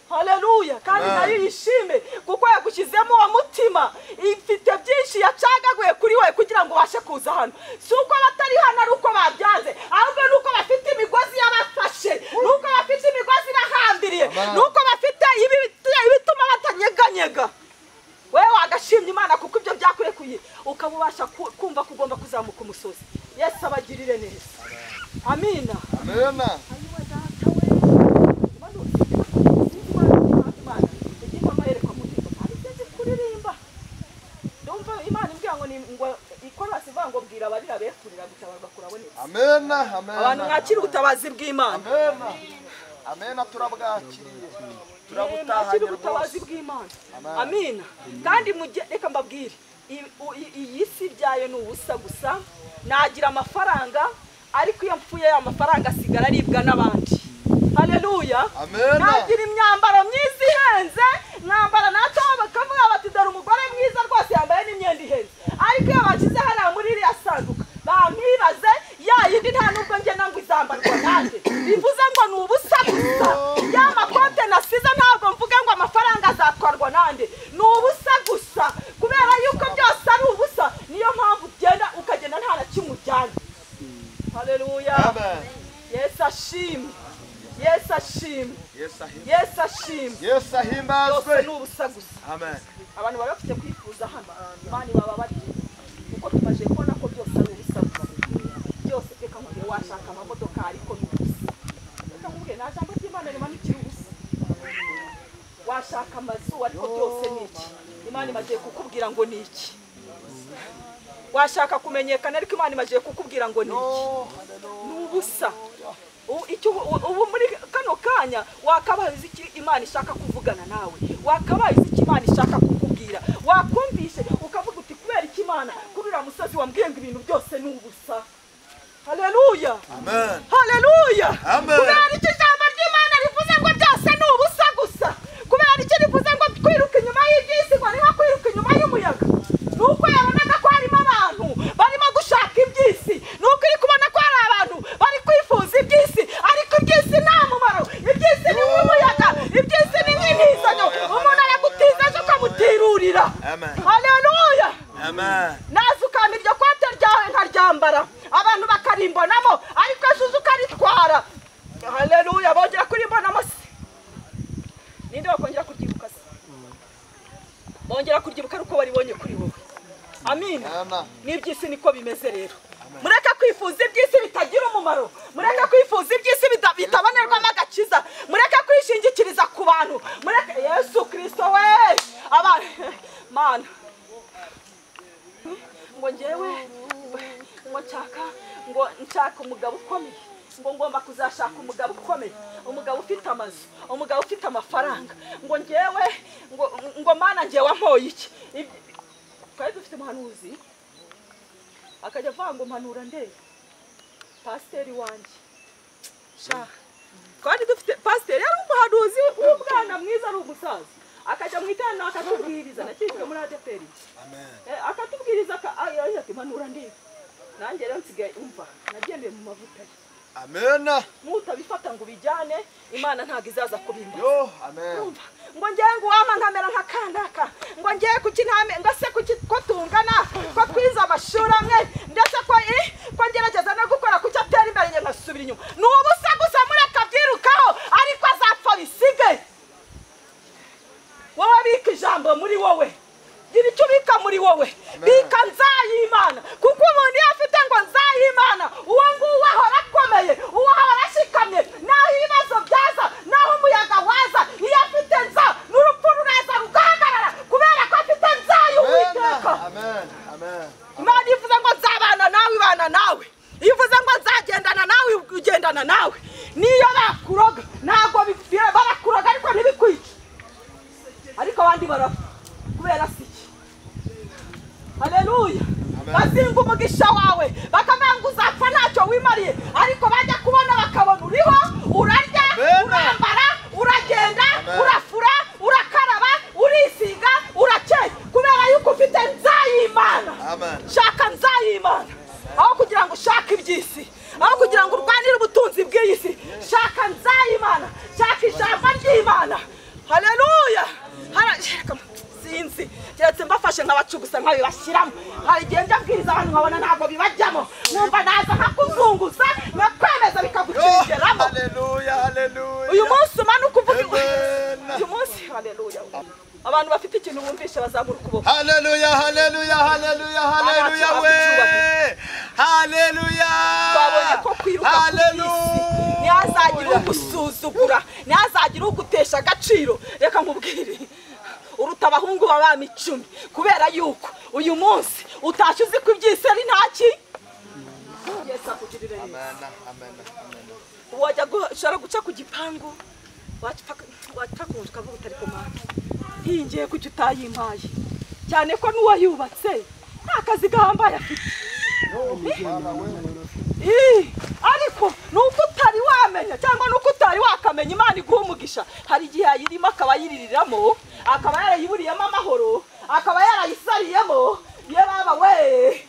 Haleluya. Kandi nayo yishime kuko yagushyizemo uwo mutima, ifite byinshi yacagaguye kuri wowe kugira ngo ubashe kuza hano. Si uko batari hano ari uko babyanze, ahubwo ni uko bafite imigozi yabafashe, ni uko bafite imigozi bahambiriye, ni uko bafite ibituma batanyeganyega. Wewe wagashimye Imana kuko ibyo byakurekuye, ukaba ubasha kumva ko ugomba kuzamuka umusozi. Yesu abagirire neza. Amina. Amen. Amen. Abantu mwakira ubutabazi bw'Imana. Amen. Turabwakiriye. Turabutahanye ubutabazi bw'Imana. Amina. Kandi reka mbabwire, iyi si byayo ni ubusa gusa, nagira amafaranga ariko iyo mpfuye ya mafaranga asigara aribwa n'abandi. Haleluya. Nagira imyambaro myiza ihenze, mwambara natwe bakavuga bati dore umugore mwiza rwose yambaye n'imyenda ihenze, ariko iyo bashyize hariya muri iriya sanduka bamwibaze ya yindi nta nubwo ngena ngo izambarwa nanjye, bivuze ngo ni ubusa gusa. Ya makote nasize ntabwo mvuga ngo amafaranga azatwarwa nande, ni ubusa gusa, kubera yuko byose ari ubusa. Niyo mpamvu ugenda ukagenda nta na kimwe ujyanye. Haleluya. Yesu ashimwe. Yesu ashimwe. Yesu ashimwe. Yesu ahimbazwe. Byose ni ubusa gusa. Amen. Abantu bari bafite kwifuza kuza hano Imana ibababarire kuko tumaje kubona ko byose ari ubusa byose reka nkubwire washaka amamodoka ariko ni ubusa reka nkubwire nta jambo ry'Imana rimanukira ubusa washaka amazu ariko byose ni iki Imana imaze kukubwira ngo ni iki washaka kumenyekana ariko Imana imaze kukubwira ngo ni iki ni ubusa ubu muri kano kanya wakabahize iki Imana ishaka kuvugana nawe wakabahize iki Imana ishaka kukubwira wakumvishe ukavuga uti kubera iki Imana kurira musazi wambwiye ngo ibintu byose ni ubusa haleluya Amen. haleluya Amen. kubera iki jambo ry'Imana rivuze ngo byose ni ubusa gusa kubera iki rivuze ngo twiruka inyuma y'ibyisi ngo niba kwiruka inyuma y'umuyaga nuko yabonaga ko harimo abantu barimo gushaka ibyisi nuko iri kubona ko hari abantu bari kwifuza ibyisi ariko ibyisi nta mumaro ibyisi ni nk'umuyaga ibyisi ni nk'intizanyo umuntu aragutiza ejo ukamutirurira haleluya naze ukamba iryo kote ryawe nkaryambara abantu bakarimbonamo ariko ejo uza ukaritwara haleluya bongera kurimbonamo se ninde wakongera kuryibuka se bongera kuryibuka uko waribonye kuri wowe amina n'ibyisi niko bimeze rero mureke kwifuza ibyisi bitagira umumaro mureke kwifuza ibyisi bitabonerwamo agakiza mureke kwishingikiriza ku bantu mureke Yesu Kristo we abantu mana ngo njyewe ngo nshaka umugabo ukomeye ngo ngomba kuzashaka umugabo ukomeye umugabo ufite amazu umugabo ufite amafaranga ngo njyewe ngo mana njyewe ampoye iki twari dufite umuhanuzi akajya avuga ngo mpanura ndebe pasiteri wanjye twari dufite pasiteri yari umuhanuzi w'umwana mwiza ari umusaza akajya mu iteraniro akatubwiriza nakitwe muri ADPR akatubwiriza ati mpanura ndebe nanjye rero nsigaye umva nagendeye mu mavuta ye Amen. mutabifata ngo bijyane Imana ntago izaza kubimba Yo, amen. ngo ngiye ngo wama nkamera nkakandaka ngo ngiye kuki ntame ngase kuki ko tungana ko twiza amashuri amwe ndetse ko ngerageza no gukora kuki atera imbere nge ngasubira inyuma ni ubusa gusa mureka byirukaho ariko azapfa bisige wowe bika ijambo muri wowe gira icyo ubika muri wowe bika nzayimana kuko umuntu iyo afite ngo nzayimana uwo nguwo ahora akomeye uwo ahora ashikamye naho ibibazo byaza naho umuyaga waza iyo afite nza n'urupfu ruraza rugahagarara kubera ko afite nzay'uwiteka Imana ivuze ngo nzabana nawe ibana nawe iyo ivuze ngo nzagendana nawe ugendana nawe niyo bakuroga ntabwo barakuroga ariko ntibikwice ariko abandi barapfa kubera si haleluya bazinga umugisha wawe bakamanga uzapfa ntacyo wimariye ariko bajya kubona bakabona uriho urarya urambara uragenda urafura urakaraba urisiga urakeye kubera yuko ufite nzayimana shaka nzayimana aho kugira ngo ushake iby'isi aho kugira ngo urwanire ubutunzi bw'iyi si shaka nzayimana shaka ijambo ry'Imana haleluya sinzi keretse mbafashe nk'abacugusa nkabibashyiramo hari igihe njya bwiriza abantu nkabona ntabwo bibajyamo numva naza nkakuzunguza nkakwemeza bikagucengeramo uyu munsi umanuka uvuga uyu munsi haleluya abantu bafite ikintu bumvishe bazamura ukuboko haleluya haleluya haleluya haleluya we haleluya twabonye ko kwiruka ku ntihazagira ugusuzugura ntihazagira ugutesha agaciro reka nkubwire uruta abahungu b'abami 10 kubera yuko uyu munsi utashye uzi ko iby'isi ari ntaki Yesu akugirire neza wajya gushara guca ku gipangu wapfa kunjuka vuga utari komanda hingiye kuki utayimpaye cyane ko n'uwayubatse nta kazi gahambaye afite ariko nuko utari wamenya cyangwa nuko utari wakamenya Imana iguha umugisha hari igihe yayirimo akaba yiririramo akaba yarayiburiyemo amahoro akaba yarayisariyemo ye baba we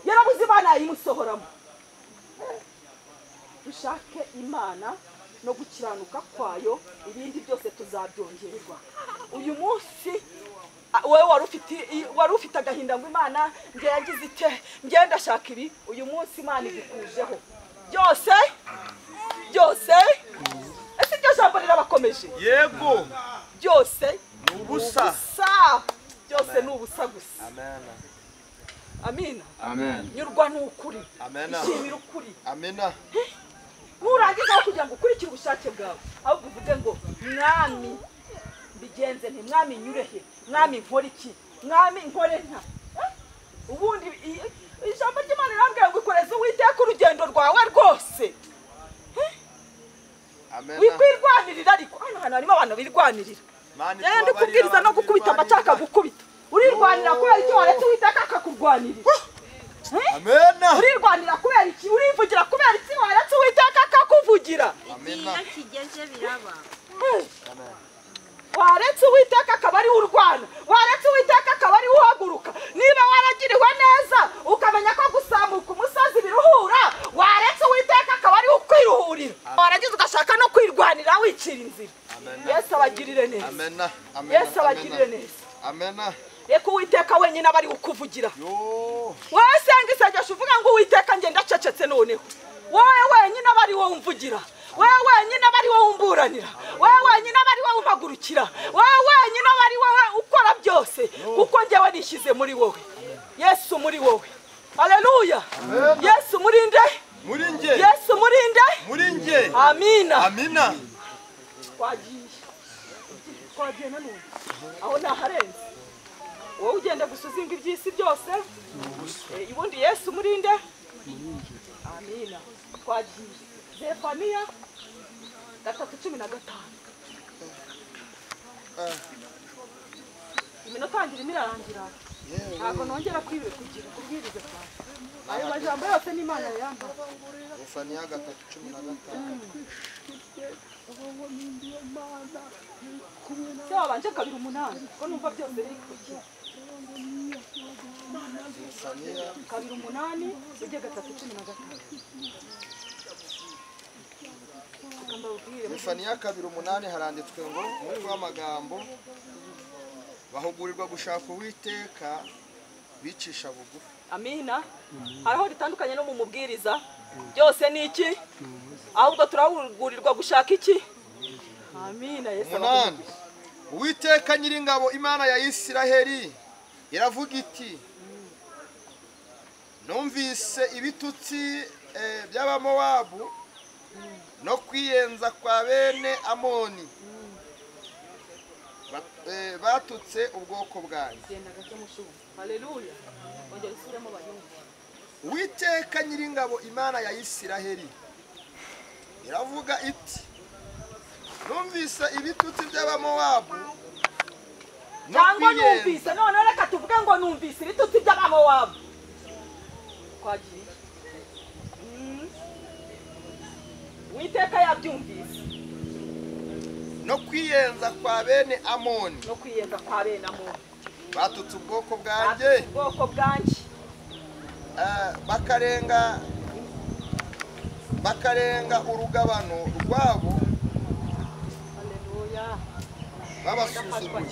yarabuze Imana yayimusohoramo dushake Imana no gukiranuka kwayo ibindi byose tuzabyongererwa uyu munsi wowe wari ufite agahinda ngo Imana nge yagize ite ngenda shaka ibi uyu munsi Imana igukujeho byose ese iryo jambo rirabakomeje yego byose ubusa byose ni ubusa gusa. Amen. Amina. Amen. Nyurwa n'ukuri. Amen. Ishimira ukuri. Amen. Nurangiza kugira ngo ukurikire ubushake bwawe, ahubwo uvuge ngo mwami mbigenze nti, mwami nyurehe, mwami nkore iki, mwami nkore nta. Ubundi ijambo ry'Imana rirambwira ngo ikoreze Uwiteka urugendo rwawe rwose. Amen. Wikwirwanirira ariko hano harimo abantu birwanirira. Yeye ndikubwiriza no gukubita amacaka gukubita. Urirwanira kubera icyo waretse Uwiteka akakurwanirira. Amen. Urirwanira kubera iki, urivugira kubera iki waretse Uwiteka akakuvugira. Igihe kigeze biraba. Amen. Waretse Uwiteka akaba ari urwana, waretse Uwiteka akaba ari uhaguruka. Niba waragiriwe neza ukamenya ko gusamuka umusozi biruhura, waretse Uwiteka akaba ari ukwiruhurira. Waragize ugashaka no kwirwanira wicira inzira. Yesu abagirire neza. Amen. Amen. Yesu abagirire neza. Amen. Reka Uwiteka wenyine abari ukuvugira. Yo. Wowe senga isengesho uvuga ngo Uwiteka ngenda cecetse noneho. Wowe wenyine abari wowe umvugira. Wowe wenyine abari wowe umburanira. Wowe wenyine abari wowe umpagurukira. Wowe wenyine abari wowe ukora byose. Kuko njyewe nishyize muri wowe. Yesu muri wowe. Haleluya. Yesu murinde. Muri nge. Yesu murinde. Muri nge. Amina. Amina. Twagiye nanone. Aho naharenze. Wowe ugenda gusuzinga iby'isi byose. Ibundi Yesu murinde. Amina. Twagiye. Zefaniya 3:15. Iminota ngira imirarangira. Ntabwo nongera kugira kubwiriza cyane. Ayo majambo yose ni Imana yamba. Zefaniya 3:15. Se wabanje 2:8 ko numva byose biri kuki. Zefaniya 2:8 ujye 3:15. Zefaniya 2:8 haranditswe ngo muri w'amagambo bahugurirwa gushaka Uwiteka bicisha bugufi. Amina. Hariho ritandukanye no mu mubwiriza. Byose ni iki? Ahubwo turahugurirwa gushaka iki? Amina. Yesu. 8. Uwiteka Nyiringabo Imana ya Isiraheli iravuga iti, numvise ibitutsi by'Abamowabu no kwiyenza kwa bene Amoni batutse ubwoko bwanjye. Haleluya. Ongera isubiremo bayumva. Uwiteka Nyiringabo Imana ya Isiraheli iravuga iti, numvise ibitutsi by'Abamowabu cyangwa numvise, none reka tuvuge ngo numvise ibitutsi by'Abamowabu. Kwagiye. Uwiteka yabyumvise. no kwiyenza kwa bene Amoni. No kwiyenza kwa bene Amoni. Batutse ubwoko bwanjye. Ubwoko bwanjye. Bakarenga urugabano rwabo. Haleluya. Babasuzuguye.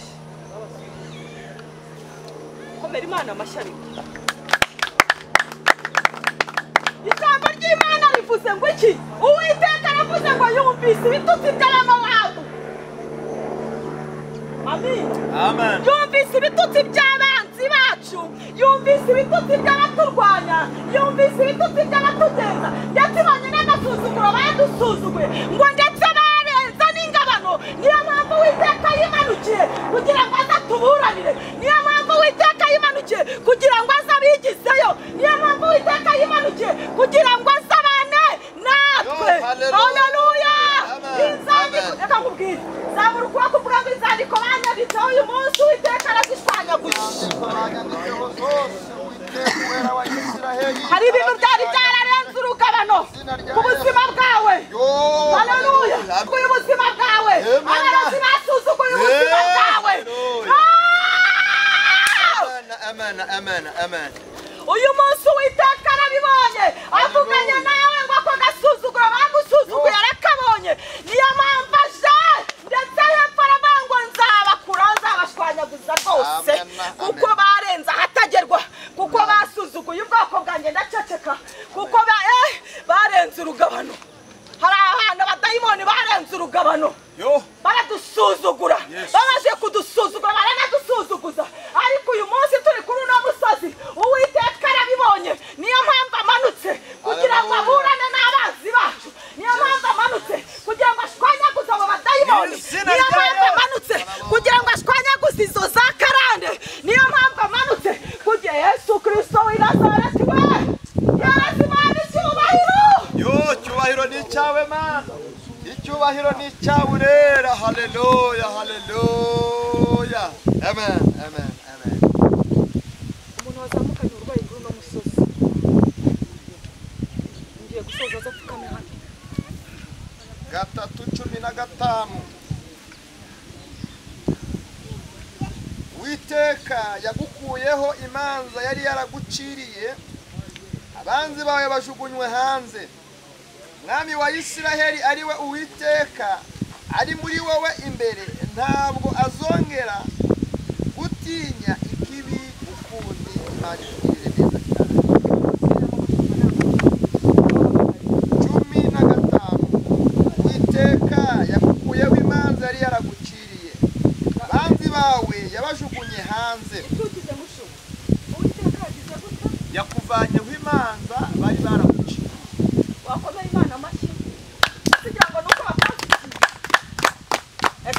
Komera Imana amashyari. Ijambo ry'Imana rivuze ngo iki? Uwiteka aravuze ngo yumvise ibitutsi by'Abamowabu. Amen. Amen. Yumvise ibitutsi by'abanzi bacu, yumvise ibitutsi by'abaturwanya, yumvise ibitutsi by'abatugenza, ndetse ibonye n'agasuzuguro badusuzuguye ngo ndetse barenza n'ingabano. Niyo mpamvu Uwiteka yimanukiye kugira ngo aze atuburanire. Niyo mpamvu Uwiteka yimanukiye kugira ngo aze abigizeyo. Niyo mpamvu Uwiteka yimanukiye kugira ngo aze abane natwe. Haleluya. Reka nkubwire, zamura ukuboko uvuga ngo inzandiko banyanditseho uyu munsi Uwiteka arazishwanyaguza. Hari ibintu byari byararenze urugabano ku buzima bwawe. Haleluya. Ku buzima bwawe. Abarozi basuzuguye ubuzima bwawe. Amen. Amen. Amen. Uyu munsi Uwiteka arabibonye, avuganye nawe ngo ako gasuzuguro bagusuzuguye arakabonye. Niyo mpamvu aje ndetse hepfo aravuga ngo nzabakura, nzabashwanyaguza rwose, kuko barenze ahatagerwa, kuko basuzuguye ubwoko bwanjye ndaceceka, kuko barenze urugabano. Hari ahantu abadayimoni barenze urugabano, baradusuzugura, bamaze kudusuzugura baranadusuzuguza, ariko icyubahiro ni icyaburera. Haleluya, haleluya. Amen, amen, amen. umuntu wazamukanye uburwayi bw'uno musozi ngiye gusoza aza apfukame hano. 3:15 Uwiteka yagukuyeho imanza yari yaraguciriye, abanzi bawe bajugunywe hanze. Mwami wa Isiraheli ari we Uwiteka ari muri wowe imbere, ntabwo azongera gutinya ikibi ukundi. Imana ikugirire neza cyane. 15 Uwiteka yagukuyeho imanza yari yaraguciriye, abanzi bawe yabajugunye hanze. Yakuvanyeho imanza bari baraguciriye. wakomeye Imana amashyi.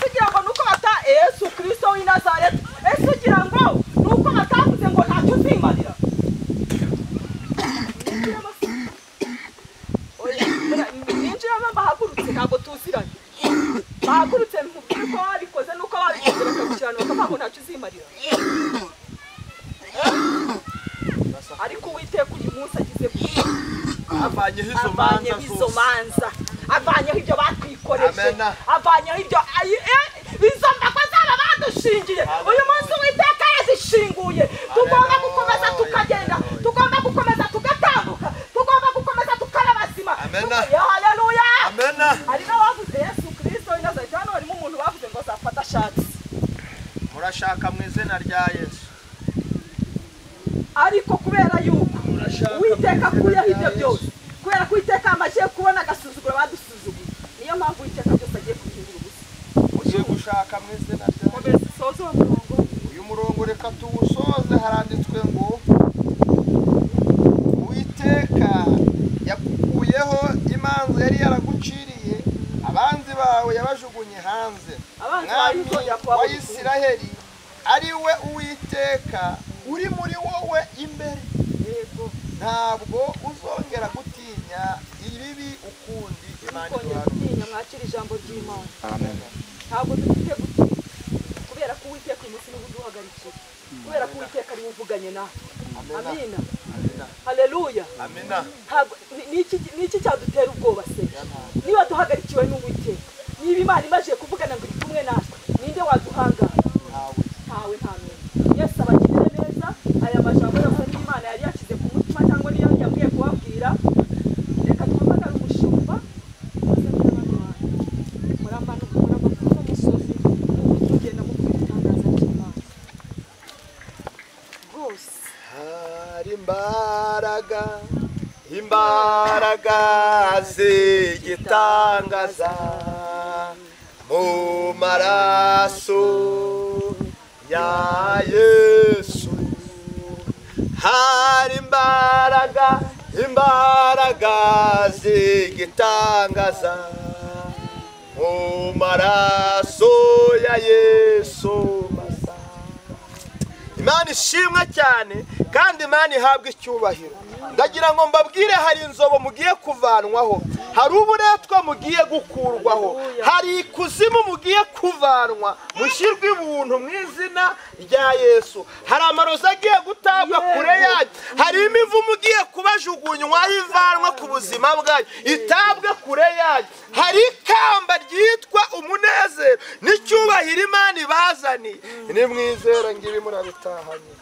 kugira ngo nuko bata Yesu Kristo w'i Nazareti. ese ugira ngo nuko batavuze ngo ntacyo uzimarira. ninjiramo bahagurutse ntabwo tuziranye. bahagurutse mubwire ko babikoze nuko babikoze bakagushyirana bakavuga ngo ntacyo uzimarira. ariko Uwiteka uyu munsi agize Avanyeho izo manza, avanyeho ibyo batwikoreje, Amen. avanyeho ibyo izo mbago zaba badushingiye. uyu munsi Uwiteka yazishinguye. tugomba gukomeza tukagenda, tugomba gukomeza tugatambuka, tugomba gukomeza tukaba bazima. Amen. Haleluya. Amen. hari n'abavuze Yesu Kristo w'i Nazareti. hano harimo umuntu bavuze ngo azafata ashatse. Murashaka mu izina rya Yesu. ariko kubera yuko Uwiteka akuyeho ibyo byose, kubera ko Uwiteka amaze kubona agasuzuguro badusuzuguye, niyo mpamvu Uwiteka byose agiye kubihindura ubusa. Ugiye gushaka mu izina rya Yesu. komeza usoze uwo murongo. Uyu murongo reka tuwusoze. Haranditswe ngo Uwiteka yakukuyeho imanza yari yaraguciriye, abanzi bawe yabajugunye hanze. Abanzi bawe Mwami ntibongera kuba wa mu gihugu. Isiraheli ari we Uwiteka uri muri wowe imbere, Yego. ntabwo uzongera gutinya ibibi ukundi. Imana Mukongera iduhaze. gutinya, mwakira ijambo ry'Imana. Amen. ntabwo dufite gutinya, kubera ko Uwiteka uyu munsi niwe uduhagarikiye, kubera ko Uwiteka ariwe uvuganye nawe. Amina. Amina. Haleluya. Amina. Ntabwo ni iki cyadutera ubwoba se? niba duhagarikiwe n'Uwiteka, niba Imana imaze kuvugana ngo iri kumwe natwe, ninde waduhangara? ntawe, nta n'umwe. Yesu abagirire neza. aya majambo yose n'Imana yari yashyize ku mutima cyangwa niyo yambwiye kubabwira. reka duhamagare umushumba maze n'abandi bantu muramanuka n'umusozi mugenda mukora igitangaza cy'Imana rwose. Hari imbaraga z'igitangaza mu maraso ya Yesu. Hari imbaraga z'igitangaza mu maraso ya Yesu. Imana ishimwe cyane kandi Imana ihabwa icyubahiro. Ndagira ngo mbabwire, hari inzobo mugiye kuvanwaho, hari uburetwa mugiye gukurwaho, hari ikuzimu mugiye kuvanwa, mushyirwe ibuntu mu izina rya Yesu. Hari amarozi agiye gutabwa kure yanyu, hari imivu mugiye kubajugunywa ivanwa ku buzima bwanyu, itabwe kure yanyu. Hari ikamba ryitwa umunezero n'icyubahiro Imana ibazaniye. Nimwizere ngibi murabitahanye.